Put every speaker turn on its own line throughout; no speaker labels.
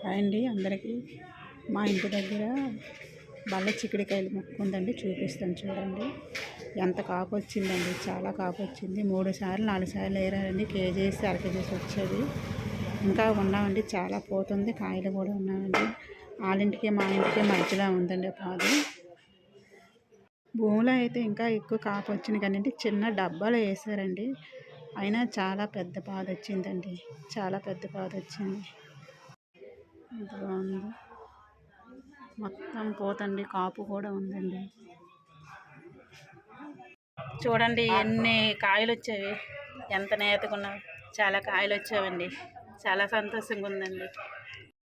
Hi అండి అందరికీ. మా ఇంటి దగ్గర బల్ల చిక్కుడుకాయలు మొక్క ఉందండి, చూపిస్తాను చూడండి. ఎంత కాపు వచ్చిందండి, చాలా కాపు వచ్చింది. 3 సార్లు 4 సార్లు వేరారండి. కేజీ వేసి అర కేజీ వచ్చేది. ఇంకా ఉన్నామండి, చాలా పోతుంది. కాయలు కూడా ఉన్నాయండి. వాళ్ళింటికి మా ఇంటికి మధ్యలో ఉందండి పాదు. భూమిలో అయితే ఇంకా ఎక్కువ కాపు వచ్చింది కానీ చిన్న డబ్బాలో వేసారండి. అయినా చాలా పెద్ద పాదు వచ్చిందండి, చాలా పెద్ద పాదు వచ్చింది. ఎంత బాగుంది, మొత్తం పోతండి. కాపు కూడా ఉందండి. చూడండి ఎన్ని కాయలు వచ్చాయి, ఎంత నేతకున్నా చాలా కాయలు వచ్చావండి. చాలా సంతోషంగా ఉందండి.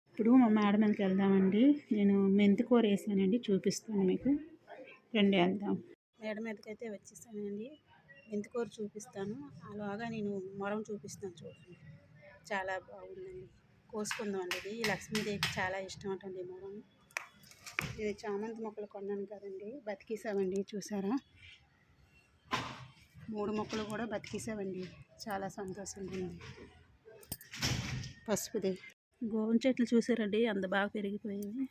ఇప్పుడు మా మేడ మీదకి వెళ్దామండి. నేను మెంతికూర వేసానండి, చూపిస్తాను మీకు. రండి వెళ్దాం. మేడ మీదకి అయితే వచ్చేసానండి. మెంతికూర చూపిస్తాను. అలాగా నేను మొరం చూపిస్తాను చూడండి. చాలా బాగుందండి. కోసుకుందామండి. ఇది లక్ష్మీదేవికి చాలా ఇష్టం అంటండి మొరం. ఇది చామంతి మొక్కలు కొన్నాను కదండి, బతికేసామండి. చూసారా, 3 మొక్కలు కూడా బతికేసామండి. చాలా సంతోషంగా ఉంది. పసుపుది గోవం చెట్లు చూసారండి, అంత బాగా పెరిగిపోయాయి.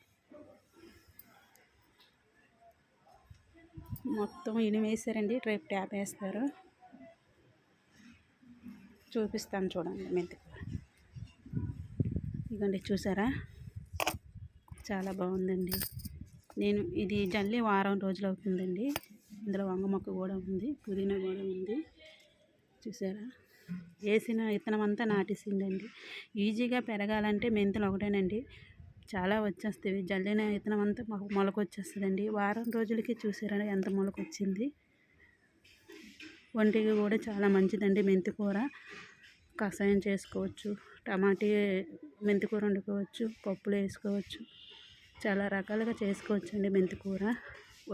మొత్తం ఇనిమేసారండి, రేపు ట్యాప్ వేస్తారు. చూపిస్తాను చూడండి. మెంతికూర ఇదిగోండి, చూసారా, చాలా బాగుందండి. నేను ఇది జల్లి వారం రోజులు అవుతుందండి. ఇందులో వంగ మొక్క కూడా ఉంది, పుదీనా కూడా ఉంది. చూసారా, వేసిన విత్తనం అంతా నాటేసిందండి. ఈజీగా పెరగాలంటే మెంతులు ఒకటేనండి, చాలా వచ్చేస్తాయి. జల్లిన విత్తనం అంతా మొలక వచ్చేస్తుందండి. వారం రోజులకి చూసారా ఎంత మొలక వచ్చింది. ఒంటికి కూడా చాలా మంచిదండి మెంతికూర. కషాయం చేసుకోవచ్చు, టమాటీ మెంతికూర వండుకోవచ్చు, పప్పులో వేసుకోవచ్చు, చాలా రకాలుగా చేసుకోవచ్చు అండి. మెంతికూర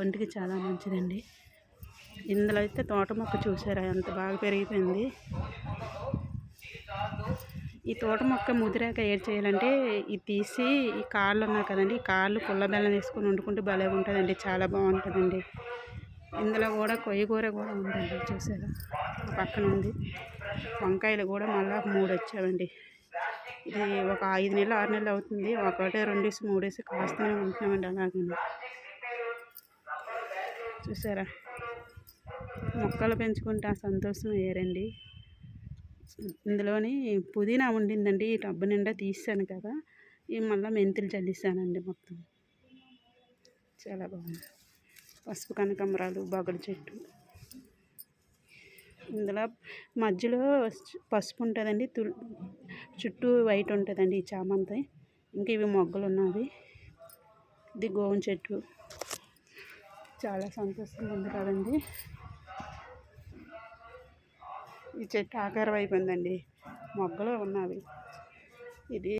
ఒంటికి చాలా మంచిదండి. ఇందులో అయితే తోట మొక్క చూసారా ఎంత బాగా పెరిగిపోయింది. ఈ తోట మొక్క ముదిరాక ఏం చేయాలంటే ఇది తీసి ఈ కాళ్ళు ఉన్నాయి కదండి, ఈ కాళ్ళు పుల్ల బెల్లం వేసుకొని వండుకుంటే భలే ఉంటుందండి, చాలా బాగుంటుందండి. ఇందులో కూడా కొయ్య కూర కూడా ఉందండి, చూసారా పక్కన ఉంది. వంకాయలు కూడా మళ్ళీ 3 వచ్చావండి. ఇది ఒక 5 నెలలు 6 నెలలు అవుతుంది. 1, 2, 3 కాస్తూనే ఉంటున్నామండి. అలాగే చూసారా, మొక్కలు పెంచుకుంటే ఆ సంతోషం వేరండి. ఇందులోని పుదీనా ఉండిందండి, ఈ టబ్బు నిండా తీసాను కదా, ఈ మళ్ళీ మెంతులు చల్లిస్తానండి. మొత్తం చాలా బాగుంది. పసుపు కనకాంబరాలు, బగడు చెట్టు. ఇందులో మధ్యలో పసుపు ఉంటుందండి, చుట్టూ వైట్ ఉంటుందండి ఈ చామంతి. ఇంకా ఇవి మొగ్గలు ఉన్నవి. ఇది గోవం చెట్టు, చాలా సంతోషంగా ఉంది కదండి. ఈ చెట్టు ఆకారం అయిపోయిందండి, మొగ్గలు ఉన్నవి. ఇది